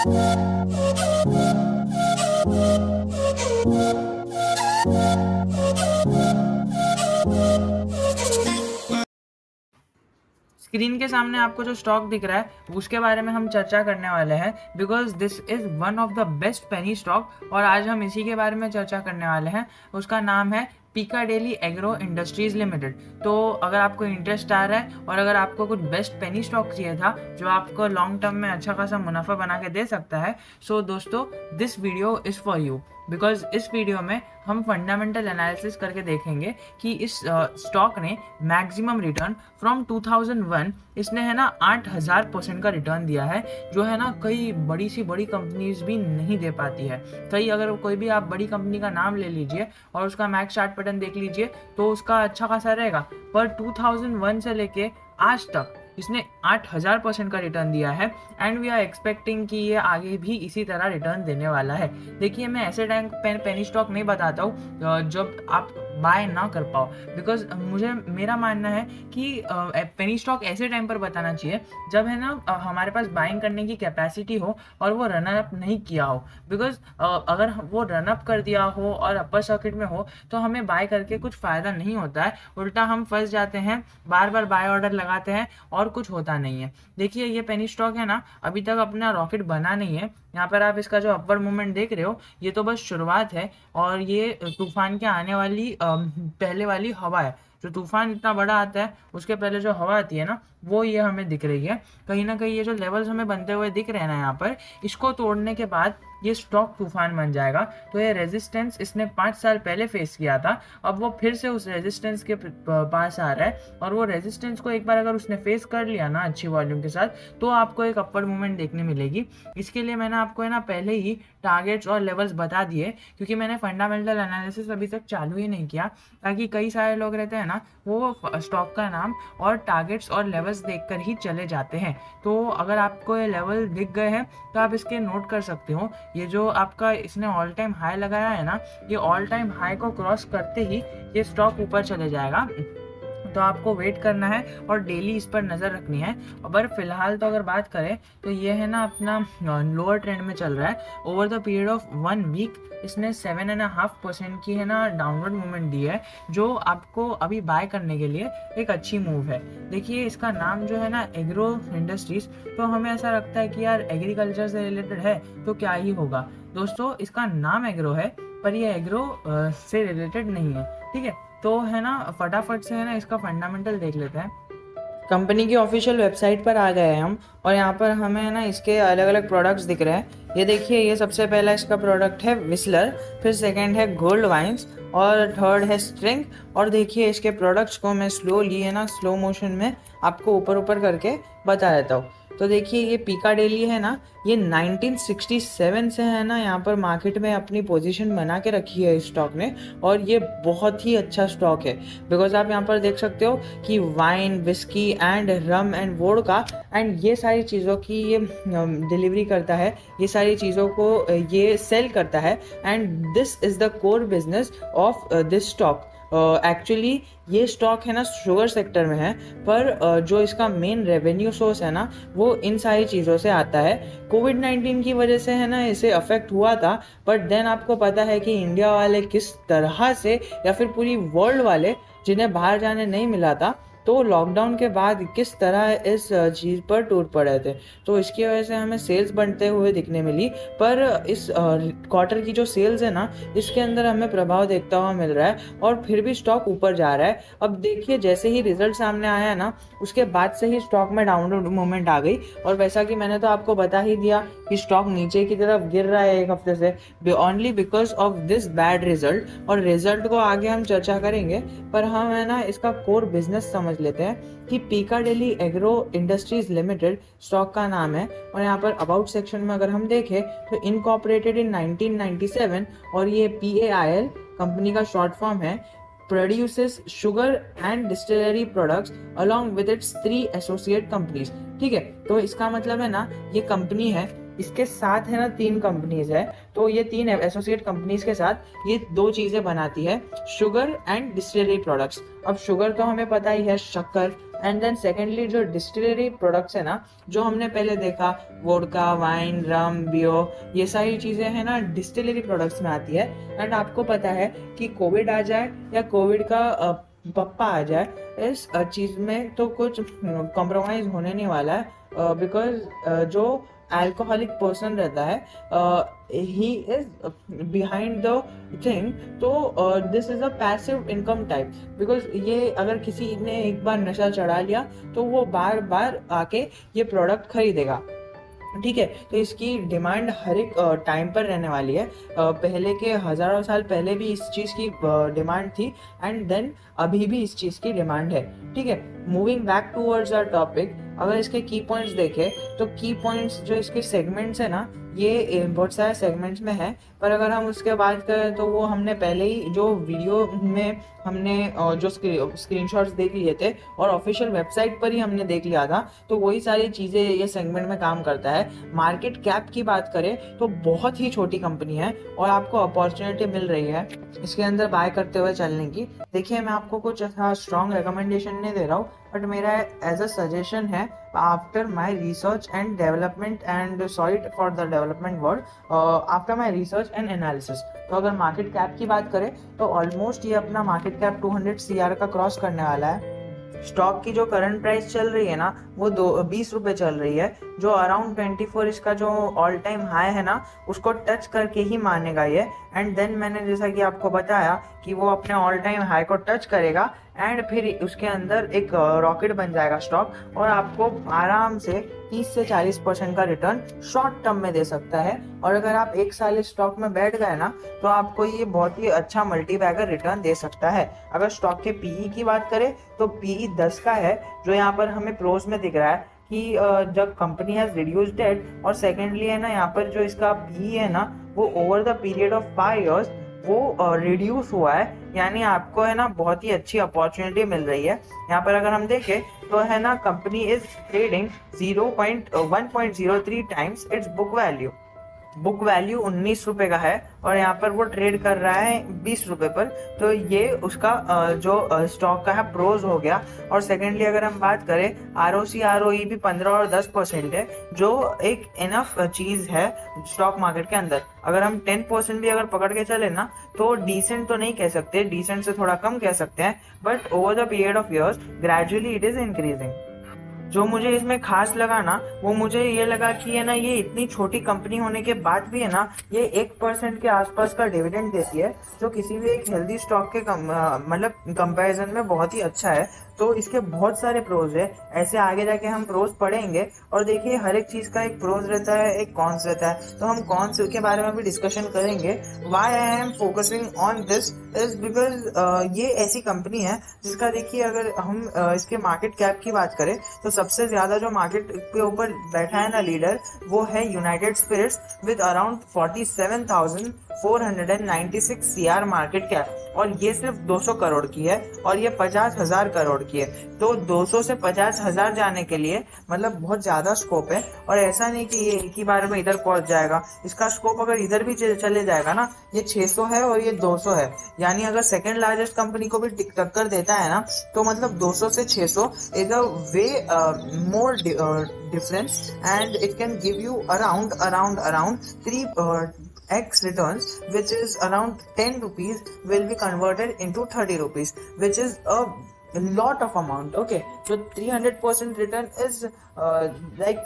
Screen के सामने आपको जो स्टॉक दिख रहा है उसके बारे में हम चर्चा करने वाले हैं, because this is one of the best penny stock और आज हम इसी के बारे में चर्चा करने वाले हैं। उसका नाम है पिकाडेली एग्रो इंडस्ट्रीज लिमिटेड। तो अगर आपको इंटरेस्ट आ रहा है और अगर आपको कुछ बेस्ट पेनी स्टॉक चाहिए था जो आपको लॉन्ग टर्म में अच्छा खासा मुनाफा बना के दे सकता है, सो दोस्तों this video is for you. Because इस वीडियो में हम फंडामेंटल एनालिसिस करके देखेंगे कि इस स्टॉक ने मैक्सिमम रिटर्न फ्रॉम 2001 इसने है ना 8000% का रिटर्न दिया है, जो है ना कई बड़ी कंपनीज भी नहीं दे पाती है। कई अगर कोई भी आप बड़ी कंपनी का नाम ले लीजिए और उसका मैक्स चार्ट पैटर्न देख लीजिए तो उसका अच्छा खासा रहेगा, पर 2001 से लेके आज तक इसने 8000% का रिटर्न दिया है एंड वी आर एक्सपेक्टिंग कि ये आगे भी इसी तरह रिटर्न देने वाला है। देखिए मैं ऐसे टाइम पेनी स्टॉक नहीं बताता हूँ जब आप बाय ना कर पाओ, बिकॉज मुझे मेरा मानना है कि पेनी स्टॉक ऐसे टाइम पर बताना चाहिए जब है ना हमारे पास बाइंग करने की कैपेसिटी हो और वो रन अप नहीं किया हो। बिकॉज अगर वो रन अप कर दिया हो और अपर सर्किट में हो तो हमें बाय करके कुछ फ़ायदा नहीं होता है, उल्टा हम फंस जाते हैं, बार बार बाय ऑर्डर लगाते हैं और कुछ होता नहीं है। देखिए ये पेनी स्टॉक है ना अभी तक अपना रॉकेट बना नहीं है। यहाँ पर आप इसका जो अपवर्ड मूवमेंट देख रहे हो ये तो बस शुरुआत है और ये तूफान के आने वाली पहले वाली हवा है। जो तूफान इतना बड़ा आता है उसके पहले जो हवा आती है ना वो ये हमें दिख रही है। कहीं ना कहीं ये जो लेवल्स हमें बनते हुए दिख रहे हैं ना यहाँ पर, इसको तोड़ने के बाद ये स्टॉक तूफान बन जाएगा। तो ये रेजिस्टेंस इसने 5 साल पहले फेस किया था, अब वो फिर से उस रेजिस्टेंस के पास आ रहा है और वो रेजिस्टेंस को एक बार अगर उसने फेस कर लिया ना अच्छी वॉल्यूम के साथ तो आपको एक अपवर्ड मूवमेंट देखने मिलेगी। इसके लिए मैंने आपको है ना पहले ही टारगेट्स और लेवल्स बता दिए, क्योंकि मैंने फंडामेंटल एनालिसिस अभी तक चालू ही नहीं किया, ताकि कई सारे लोग रहते हैं ना वो स्टॉक का नाम और टारगेट्स और लेवल्स देखकर ही चले जाते हैं। तो अगर आपको ये लेवल दिख गए हैं तो आप इसके नोट कर सकते हो। ये जो आपका इसने ऑल टाइम हाई लगाया है ना, ये ऑल टाइम हाई को क्रॉस करते ही ये स्टॉक ऊपर चले जाएगा। तो आपको वेट करना है और डेली इस पर नज़र रखनी है। और फिलहाल तो अगर बात करें तो ये है ना अपना लोअर ट्रेंड में चल रहा है। Over the period of 1 week इसने 7.5% की है ना डाउनवर्ड मूवमेंट दी है, जो आपको अभी बाय करने के लिए एक अच्छी मूव है। देखिए इसका नाम जो है ना एग्रो इंडस्ट्रीज, तो हमें ऐसा लगता है कि यार एग्रीकल्चर से रिलेटेड है तो क्या ही होगा। दोस्तों इसका नाम एग्रो है पर ये एग्रो से रिलेटेड नहीं है, ठीक है। तो है ना फटाफट से है ना इसका फंडामेंटल देख लेते हैं। कंपनी की ऑफिशियल वेबसाइट पर आ गए हैं हम और यहाँ पर हमें है ना इसके अलग अलग प्रोडक्ट्स दिख रहे हैं। ये देखिए ये सबसे पहला इसका प्रोडक्ट है विस्लर, फिर सेकंड है गोल्ड वाइन्स और थर्ड है स्ट्रिंग। और देखिए इसके प्रोडक्ट्स को मैं स्लोली है ना स्लो मोशन में आपको ऊपर ऊपर करके बता देता हूँ। तो देखिए ये पिकाडेली है ना, ये 1967 से है ना यहाँ पर मार्केट में अपनी पोजीशन बना के रखी है इस स्टॉक ने, और ये बहुत ही अच्छा स्टॉक है। बिकॉज आप यहाँ पर देख सकते हो कि wine, whisky and rum and vodka and ये सारी चीज़ों की ये डिलीवरी करता है, ये सारी चीज़ों को ये सेल करता है and this is the core business of this stock. Actually ये स्टॉक है ना शुगर सेक्टर में है, पर जो इसका मेन रेवेन्यू सोर्स है ना वो इन सारी चीज़ों से आता है। कोविड-19 की वजह से है ना इसे अफेक्ट हुआ था, बट देन आपको पता है कि इंडिया वाले किस तरह से या फिर पूरी वर्ल्ड वाले जिन्हें बाहर जाने नहीं मिला था, तो लॉकडाउन के बाद किस तरह इस चीज़ पर टूट पड़े थे, तो इसकी वजह से हमें सेल्स बढ़ते हुए दिखने मिली। पर इस क्वार्टर की जो सेल्स है ना इसके अंदर हमें प्रभाव देखता हुआ मिल रहा है और फिर भी स्टॉक ऊपर जा रहा है। अब देखिए जैसे ही रिजल्ट सामने आया है ना उसके बाद से ही स्टॉक में डाउनवर्ड मूवमेंट आ गई, और वैसा कि मैंने तो आपको बता ही दिया कि स्टॉक नीचे की तरफ गिर रहा है एक हफ्ते से only because of this bad result. और रिजल्ट को आगे हम चर्चा करेंगे, पर हम है ना इसका कोर बिजनेस समझ लेते हैं कि पिकाडेली एग्रो इंडस्ट्रीज लिमिटेड स्टॉक का नाम है। और यहाँ पर अबाउट सेक्शन में अगर हम देखें तो इनकॉर्पोरेटेड इन 1997 और ये PAIL कंपनी का शॉर्ट फॉर्म है, produces sugar and distillery products along with its 3 associate companies, ठीक है। तो इसका मतलब है ना ये कंपनी है, इसके साथ है ना 3 कंपनीज है, तो ये 3 एसोसिएट कंपनीज के साथ ये 2 चीज़ें बनाती है, शुगर एंड डिस्टिलरी प्रोडक्ट्स। अब शुगर तो हमें पता ही है शक्कर, एंड देन सेकेंडली जो डिस्टिलरी प्रोडक्ट्स है ना, जो हमने पहले देखा, वोडका, वाइन, रम, बियर, ये सारी चीज़ें हैं ना डिस्टिलरी प्रोडक्ट्स में आती है। एंड आपको पता है कि कोविड आ जाए या कोविड का पप्पा आ जाए, इस चीज़ में तो कुछ कॉम्प्रोमाइज़ होने नहीं वाला है, बिकॉज जो अल्कोहलिक पर्सन रहता है, he is behind the thing, तो this is a passive income type, because ये अगर किसी ने एक बार नशा चढ़ा लिया तो वो बार बार आके ये प्रोडक्ट खरीदेगा, ठीक है। तो इसकी डिमांड हर एक टाइम पर रहने वाली है। पहले के हज़ारों साल पहले भी इस चीज़ की डिमांड थी, एंड देन अभी भी इस चीज़ की डिमांड है, ठीक है। Moving back towards our topic, अगर इसके की पॉइंट्स देखें तो की पॉइंट्स जो इसके सेगमेंट्स है ना, ये बहुत सारे सेगमेंट्स में है, पर अगर हम उसके बात करें तो वो हमने पहले ही जो वीडियो में हमने जो स्क्रीनशॉट्स देख लिए थे और ऑफिशियल वेबसाइट पर ही हमने देख लिया था, तो वही सारी चीज़ें ये सेगमेंट में काम करता है। मार्केट कैप की बात करें तो बहुत ही छोटी कंपनी है और आपको अपॉर्चुनिटी मिल रही है इसके अंदर बाय करते हुए चलने की। देखिए, मैं आपको कुछ ऐसा स्ट्रॉन्ग रिकमेंडेशन नहीं दे रहा हूँ, बट मेरा एज अ सजेशन है, after my research and development, and sorry for the development word, after my research and analysis. तो अगर मार्केट कैप की बात करें तो ऑलमोस्ट ये अपना मार्केट कैप 200 CR का क्रॉस करने वाला है। स्टॉक की जो करंट प्राइस चल रही है ना, वो 20 रुपये चल रही है, जो अराउंड 24 इसका जो ऑल टाइम हाई है ना, उसको टच करके ही मानेगा ये। एंड देन मैंने जैसा कि आपको बताया कि वो अपने ऑल टाइम हाई को टच करेगा एंड फिर उसके अंदर एक रॉकेट बन जाएगा स्टॉक, और आपको आराम से 30 से 40% का रिटर्न शॉर्ट टर्म में दे सकता है। और अगर आप एक साल इस स्टॉक में बैठ गए ना, तो आपको ये बहुत ही अच्छा मल्टीबैगर रिटर्न दे सकता है। अगर स्टॉक के पीई की बात करें तो पीई 10 का है, जो यहाँ पर हमें प्रोस में दिख रहा है कि जब कंपनी हैज रिड्यूस्ड डेट, और सेकेंडली है ना, यहाँ पर जो इसका पीई है ना, वो over the period of 5 years वो रिड्यूस हुआ है, यानी आपको है ना बहुत ही अच्छी अपॉर्चुनिटी मिल रही है। यहाँ पर अगर हम देखें तो है ना, company is trading 1.03 times it's book value. Book value 19 रुपए का है और यहाँ पर वो ट्रेड कर रहा है 20 रुपए पर। तो ये उसका जो स्टॉक का है प्रोज हो गया। और सेकेंडली अगर हम बात करें, ROC ROE भी 15 और 10% है, जो एक इनफ चीज है स्टॉक मार्केट के अंदर। अगर हम 10% भी अगर पकड़ के चले ना, तो डिसेंट तो नहीं कह सकते, डिसेंट से थोड़ा कम कह सकते हैं, but over the period of years gradually it is increasing. जो मुझे इसमें खास लगा ना, वो मुझे ये लगा कि है ना, ये इतनी छोटी कंपनी होने के बाद भी है ना, ये 1% के आसपास का डिविडेंड देती है, जो किसी भी एक हेल्दी स्टॉक के मतलब कंपैरिजन में बहुत ही अच्छा है। तो इसके बहुत सारे प्रोज है, ऐसे आगे जाके हम प्रोज पढ़ेंगे। और देखिए, हर एक चीज का एक प्रोज रहता है, एक कॉन्स रहता है, तो हम कॉन्स के बारे में भी डिस्कशन करेंगे। Why I am focusing on this is because ये ऐसी कंपनी है जिसका, देखिए, अगर हम इसके मार्केट कैप की बात करें तो सबसे ज्यादा जो मार्केट के ऊपर बैठा है ना लीडर, वो है United Spirits with around 47,496 CR market cap, और ये सिर्फ 200 करोड़ की है और ये 50,000 करोड़ की है। तो 200 से 50,000 जाने के लिए मतलब बहुत ज्यादा स्कोप है। और ऐसा नहीं कि ये एक ही बार में इधर पहुंच जाएगा, इसका स्कोप अगर इधर भी चले जाएगा ना, ये 600 है और ये 200 है, यानी अगर सेकेंड लार्जेस्ट कंपनी को भी टक्कर देता है ना, तो मतलब 200 से 600 is a way more difference, and it can give you around 3x returns, which is around 10 rupees will be converted into 30 rupees, which is a lot of amount. Okay, so 300% return is like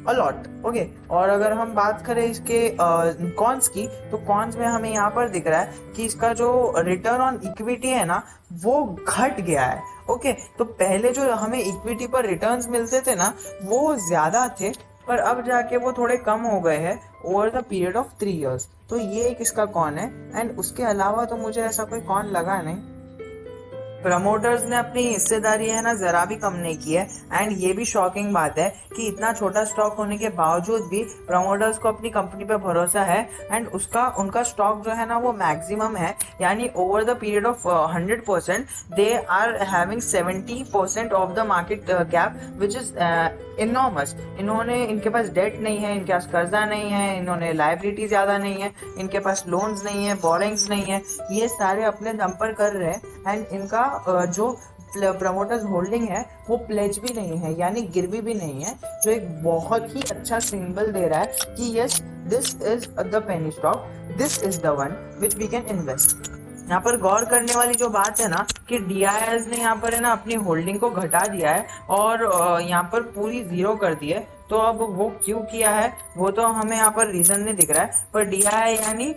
a lot. Okay, और अगर हम बात करें इसके cons की, तो cons में हमें यहाँ पर दिख रहा है कि इसका जो रिटर्न ऑन इक्विटी है ना, वो घट गया है। ओके, तो पहले जो हमें इक्विटी पर रिटर्न्स मिलते थे ना, वो ज्यादा थे, पर अब जाके वो थोड़े कम हो गए हैं over the period of 3 years। तो ये एक इसका कॉन है। एंड उसके अलावा तो मुझे ऐसा कोई कॉन लगा नहीं। प्रमोटर्स ने अपनी हिस्सेदारी है ना जरा भी कम नहीं की है। एंड ये भी शॉकिंग बात है कि इतना छोटा स्टॉक होने के बावजूद भी प्रमोटर्स को अपनी कंपनी पे भरोसा है, एंड उनका स्टॉक जो है ना, वो मैक्सिमम है, यानी over the period of 100% they are having 70% of the market cap, which is enormous. इनके पास डेट नहीं है, इनके पास कर्जा नहीं है, इन्होंने लाइबिलिटी ज्यादा नहीं है, इनके पास लोन्स नहीं है, बोरिंग्स नहीं है, ये सारे अपने दम पर कर रहे हैं। एंड इनका जो प्रमोटर्स होल्डिंग है वो प्लेज भी नहीं है, यानी गिरवी भी नहीं है, जो एक बहुत ही अच्छा सिंबल दे रहा है कि yes this is the penny stock, this is the one which we can invest. यहाँ पर गौर करने वाली जो बात है ना कि DIS ने यहाँ पर है ना अपनी होल्डिंग को घटा दिया है और यहाँ पर पूरी जीरो कर दी है। तो अब वो क्यों किया है वो तो हमें यहाँ पर रीजन नहीं दिख रहा है, पर DIS यानी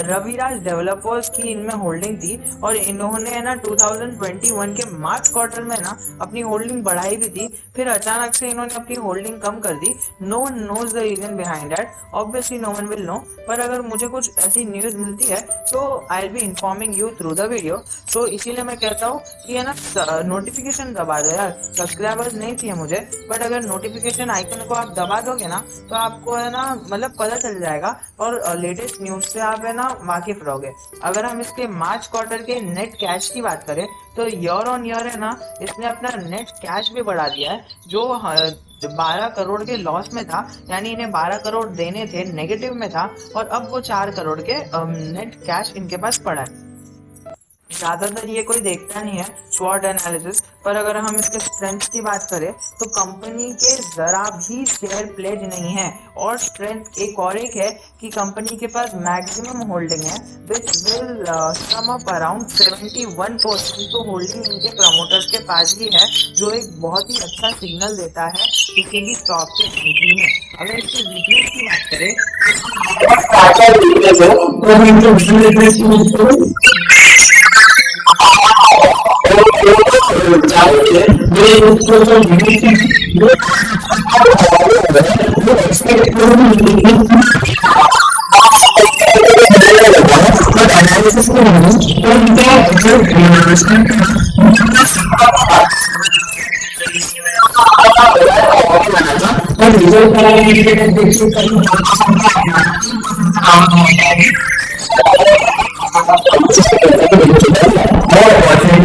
रविराज डेवलपर्स की इनमें होल्डिंग थी और इन्होंने है ना 2021 के मार्च क्वार्टर में ना अपनी होल्डिंग बढ़ाई भी थी, फिर अचानक से इन्होंने अपनी होल्डिंग कम कर दी। No one knows the reason behind that, obviously no one will know, पर अगर मुझे कुछ ऐसी न्यूज मिलती है तो I will be informing you through the video. तो इसीलिए मैं कहता हूँ कि है ना नोटिफिकेशन दबा दो यार, सब्सक्राइबर्स नहीं चाहिए मुझे, बट अगर नोटिफिकेशन आइकन को आप दबा दोगे ना तो आपको है ना मतलब पता चल जाएगा और लेटेस्ट न्यूज से आप है ना वाकिफ रहोगे। अगर हम इसके मार्च क्वार्टर के नेट कैश की बात करें तो ईयर ऑन ईयर है ना इसने अपना नेट कैश भी बढ़ा दिया है, जो 12 करोड़ के लॉस में था, यानी इन्हें 12 करोड़ देने थे, नेगेटिव में था, और अब वो 4 करोड़ के नेट कैश इनके पास पड़ा है। ज्यादातर ये कोई देखता नहीं है स्वॉट एनालिसिस, पर अगर हम इसके स्ट्रेंथ की बात करें तो कंपनी के जरा भी शेयर प्लेज नहीं है, और स्ट्रेंथ एक है कि कंपनी के पास मैक्सिमम होल्डिंग है which will sum up around 71%, तो होल्डिंग इनके प्रमोटर्स के पास ही है, जो एक बहुत ही अच्छा सिग्नल देता है किसी भी स्टॉक के एंट्री में। अगर इसके वीकनेस की बात करें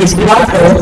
इसकी बात करें